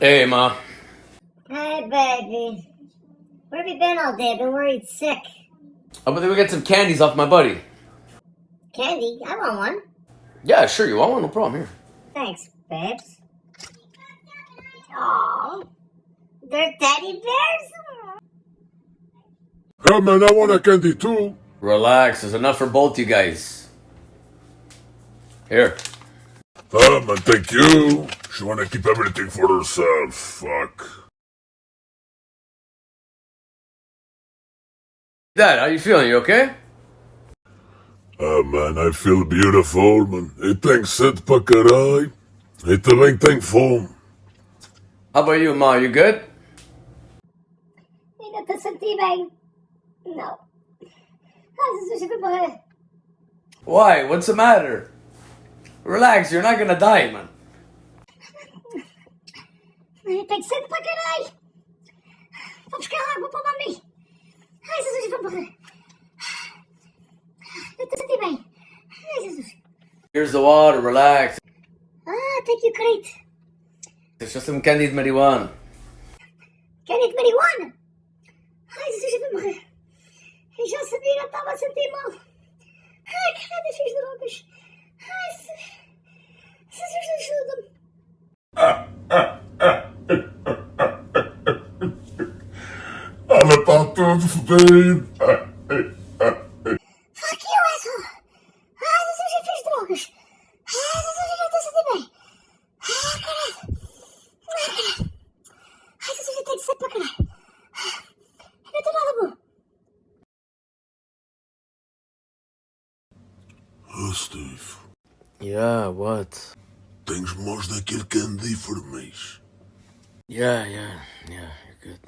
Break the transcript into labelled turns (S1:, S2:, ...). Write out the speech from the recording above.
S1: Hey, Ma.
S2: Hey, baby. Where have you been all day? I've been worried sick.
S1: I'm gonna go get some candies off my buddy.
S2: Candy? I want one.
S1: Yeah, sure, you want one? No problem. Here.
S2: Thanks, babes. Aw. They're teddy bears?
S3: Yeah, man, I want a candy too.
S1: Relax, there's enough for both you guys. Here.
S3: Man, thank you. She wanna keep everything for herself. Fuck.
S1: Dad, how you feeling? You okay?
S3: Man, I feel beautiful, man. Eu tenho sede para caralho. E também tenho fome.
S1: How about you, Ma? You good?
S2: Ainda te senti bem? Não. Às vezes eu vou morrer.
S1: Why? What's the matter? Relax, you're not gonna die, man.
S2: Eu tenho sede para caralho. Vou buscar água para o mami. Ai, Jesus, eu vou morrer. Eu te senti bem. Ai, Jesus.
S1: Here's the water, relax.
S2: Ah, thank you, great.
S1: It's just some candied marijuana.
S2: Candy de marihuana? Ai, Jesus, eu vou morrer. Eu já sabia que eu estava a sentir mal. Ai, caralho, fiz drogas. Ai, Jesus, ajuda-me.
S3: Ela está tudo fodido.
S2: Fuck you, asshole. Ai, Jesus, eu fiz drogas. Ai, Jesus, eu já estou a sentir bem. Ai, caralho. Ai, caralho. Ai, Jesus, eu tenho sede para caralho. Eu não estou nada bom.
S3: Steve,
S1: Yeah, what?
S3: tens mãos daquele candy vermelho.
S1: Yeah, you're good.